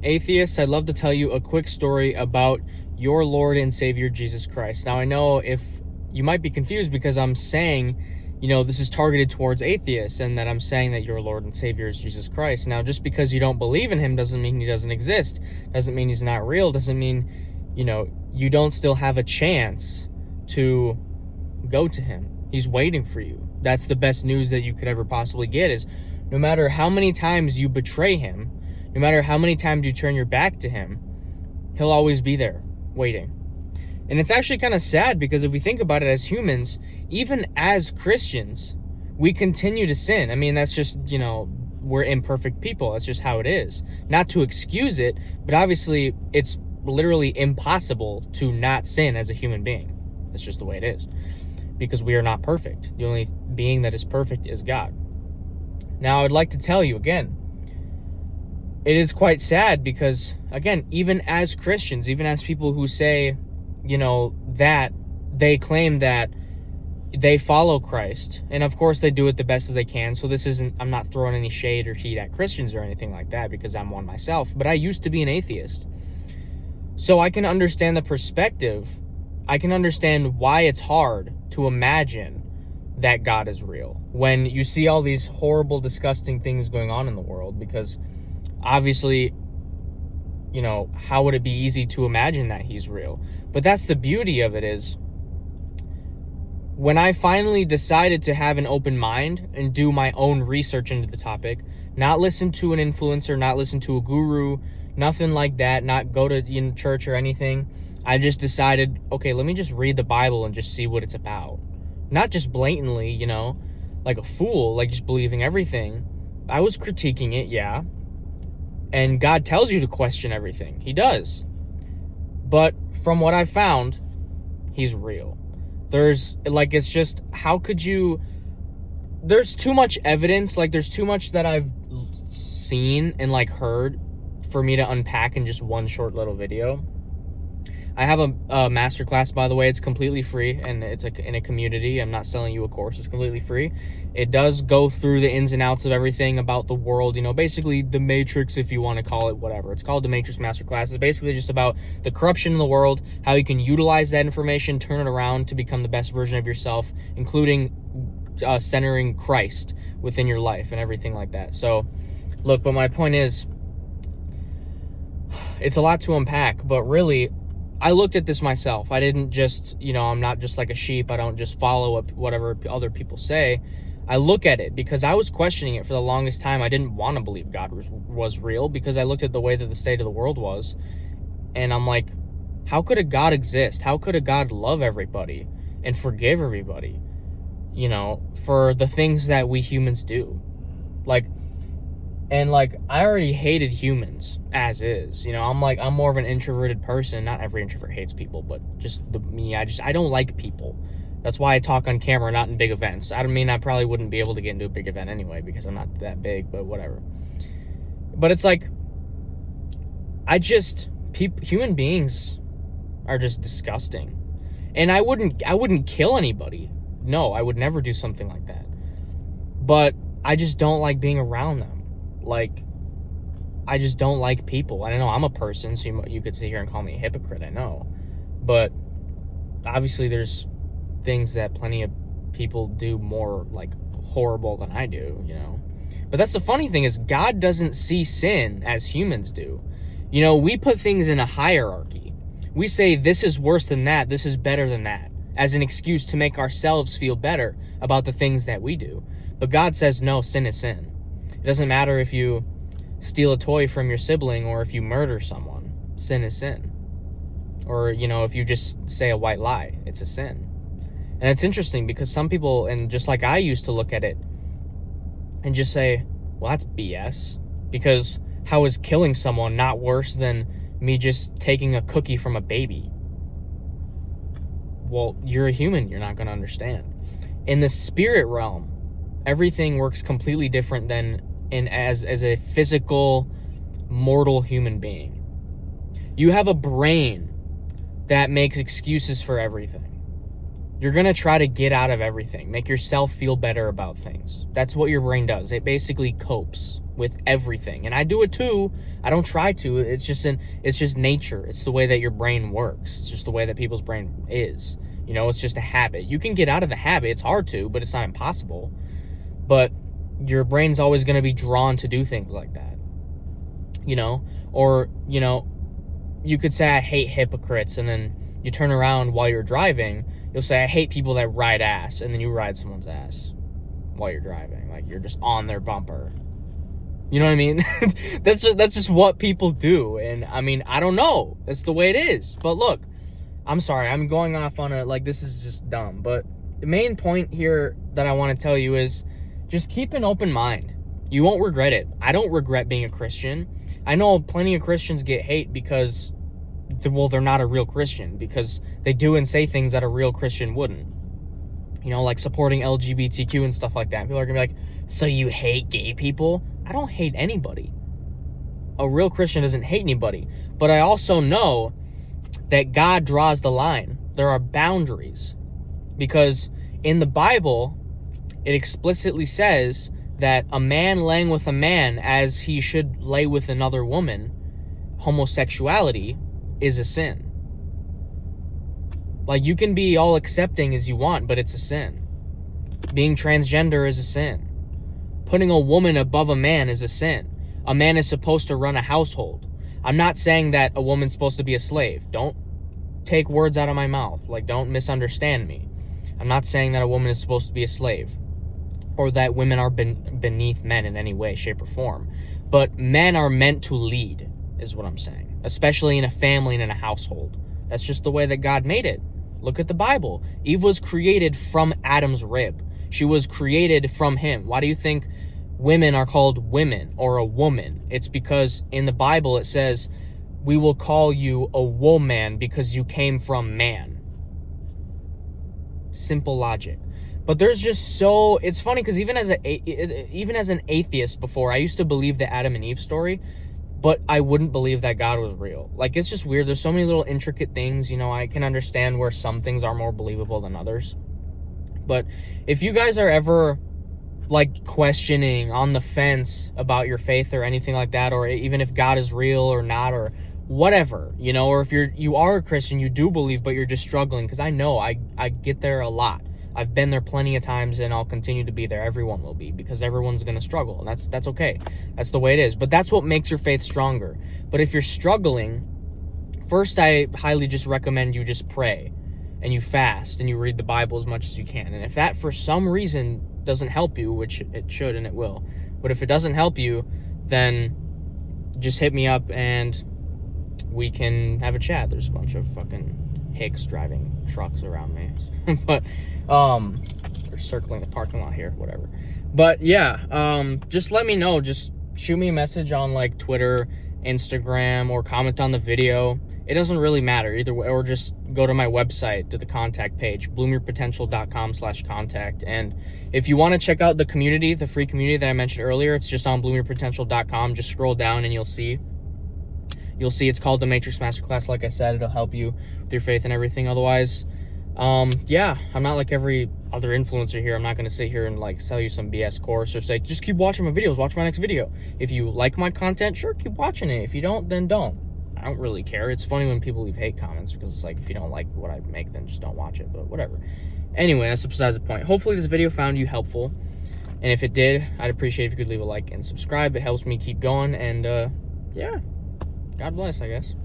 Atheists, I'd love to tell you a quick story about your Lord and Savior, Jesus Christ. Now, I know if you might be confused because I'm saying, this is targeted towards atheists and that I'm saying that your Lord and Savior is Jesus Christ. Now, just because you don't believe in him doesn't mean he doesn't exist, doesn't mean he's not real, doesn't mean, you don't still have a chance to go to him. He's waiting for you. That's the best news that you could ever possibly get, is no matter how many times you betray him, no matter how many times you turn your back to him, he'll always be there waiting. And it's actually kind of sad because if we think about it as humans, even as Christians, we continue to sin. I mean, that's just, we're imperfect people. That's just how it is. Not to excuse it, but obviously it's literally impossible to not sin as a human being. That's just the way it is. Because we are not perfect. The only being that is perfect is God. Now, I would like to tell you again, it is quite sad because, again, even as Christians, even as people who say, that they claim that they follow Christ, and of course they do it the best as they can, so I'm not throwing any shade or heat at Christians or anything like that because I'm one myself, but I used to be an atheist. So I can understand the perspective. I can understand why it's hard to imagine that God is real when you see all these horrible, disgusting things going on in the world, because obviously, how would it be easy to imagine that he's real? But that's the beauty of it, is when I finally decided to have an open mind and do my own research into the topic, not listen to an influencer, not listen to a guru, nothing like that, not go to church or anything, I just decided, okay, let me just read the Bible and just see what it's about. Not just blatantly, like a fool, like just believing everything. I was critiquing it, yeah. And God tells you to question everything. He does. But from what I found, he's real. It's just, how could you... There's too much evidence, there's too much that I've seen and, heard for me to unpack in just one short little video. I have a masterclass, by the way. It's completely free, and it's in a community. I'm not selling you a course. It's completely free. It does go through the ins and outs of everything about the world, basically the Matrix, if you want to call it, whatever. It's called the Matrix Masterclass. It's basically just about the corruption in the world, how you can utilize that information, turn it around to become the best version of yourself, including centering Christ within your life and everything like that. So, look, but my point is, it's a lot to unpack, but really, I looked at this myself. I didn't just, I'm not just like a sheep. I don't just follow whatever other people say. I look at it because I was questioning it for the longest time. I didn't want to believe God was real because I looked at the way that the state of the world was. And I'm like, how could a God exist? How could a God love everybody and forgive everybody, for the things that we humans do? I already hated humans as is, I'm more of an introverted person. Not every introvert hates people, but just me. I don't like people. That's why I talk on camera, not in big events. I I probably wouldn't be able to get into a big event anyway because I'm not that big, but whatever. But it's human beings are just disgusting. And I wouldn't kill anybody. No, I would never do something like that. But I just don't like being around them. I just don't like people. I know I'm a person, so you could sit here and call me a hypocrite, I know. But obviously there's things that plenty of people do more, horrible than I do, But that's the funny thing, is God doesn't see sin as humans do. We put things in a hierarchy. We say this is worse than that, this is better than that, as an excuse to make ourselves feel better about the things that we do. But God says, no, sin is sin. It doesn't matter if you steal a toy from your sibling or if you murder someone. Sin is sin. Or, if you just say a white lie, it's a sin. And it's interesting because some people, and just like I used to look at it and just say, well, that's BS. Because how is killing someone not worse than me just taking a cookie from a baby? Well, you're a human. You're not going to understand. In the spirit realm, everything works completely different than as a physical, mortal human being. You have a brain that makes excuses for everything. you're going to try to get out of everything, make yourself feel better about things. That's what your brain does. It basically copes with everything. And I do it too. I don't try to. It's just nature. It's the way that your brain works. It's just the way that people's brain is. You know, it's just a habit. You can get out of the habit. It's hard to, but it's not impossible. But your brain's always going to be drawn to do things like that. You know, or, you know, you could say I hate hypocrites, and then you turn around while you're driving, you'll say I hate people that ride ass, and then you ride someone's ass while you're driving. Like, you're just on their bumper. You know what I mean? That's just what people do. And I mean, I don't know. That's the way it is. But look, I'm sorry. I'm going off on this is just dumb. But the main point here that I want to tell you is just keep an open mind. You won't regret it. I don't regret being a Christian. I know plenty of Christians get hate because, well, they're not a real Christian, because they do and say things that a real Christian wouldn't. You know, like supporting LGBTQ and stuff like that. People are going to be like, so you hate gay people? I don't hate anybody. A real Christian doesn't hate anybody. But I also know that God draws the line. There are boundaries. Because in the Bible, it explicitly says that a man laying with a man as he should lay with another woman, homosexuality, is a sin. Like, you can be all accepting as you want, but it's a sin. Being transgender is a sin. Putting a woman above a man is a sin. A man is supposed to run a household. I'm not saying that a woman's supposed to be a slave. Don't take words out of my mouth. Like, don't misunderstand me. I'm not saying that a woman is supposed to be a slave, or that women are beneath men in any way, shape, or form. But men are meant to lead, is what I'm saying. Especially in a family and in a household. That's just the way that God made it. Look at the Bible. Eve was created from Adam's rib. She was created from him. Why do you think women are called women or a woman? It's because in the Bible it says, we will call you a woman because you came from man. Simple logic. But there's just so, it's funny because even as an atheist before, I used to believe the Adam and Eve story, but I wouldn't believe that God was real. Like, it's just weird. There's so many little intricate things, you know. I can understand where some things are more believable than others. But if you guys are ever like questioning, on the fence about your faith or anything like that, or even if God is real or not, or whatever, you know, or if you are a Christian, you do believe, but you're just struggling, because I know I get there a lot. I've been there plenty of times, and I'll continue to be there. Everyone will be, because everyone's going to struggle, and that's okay. That's the way it is. But that's what makes your faith stronger. But if you're struggling, first I highly just recommend you just pray, and you fast, and you read the Bible as much as you can. And if that for some reason doesn't help you, which it should and it will, but if it doesn't help you, then just hit me up and we can have a chat. There's a bunch of fucking hicks driving trucks around me. But they're circling the parking lot here, whatever. But yeah, just let me know. Just shoot me a message on like Twitter, Instagram, or comment on the video. It doesn't really matter either way, or just go to my website, to the contact page, bloomyourpotential.com/contact. And if you want to check out the community, the free community that I mentioned earlier, it's just on bloomyourpotential.com. Just scroll down and you'll see it's called the Matrix Masterclass. Like I said, it'll help you with your faith and everything. Otherwise, yeah, I'm not like every other influencer here. I'm not going to sit here and like sell you some BS course or say, just keep watching my videos, watch my next video. If you like my content, sure, keep watching it. If you don't, then don't. I don't really care. It's funny when people leave hate comments, because it's like, if you don't like what I make, then just don't watch it, but whatever. Anyway, that's besides the point. Hopefully this video found you helpful, and if it did, I'd appreciate if you could leave a like and subscribe. It helps me keep going, and yeah, God bless, I guess.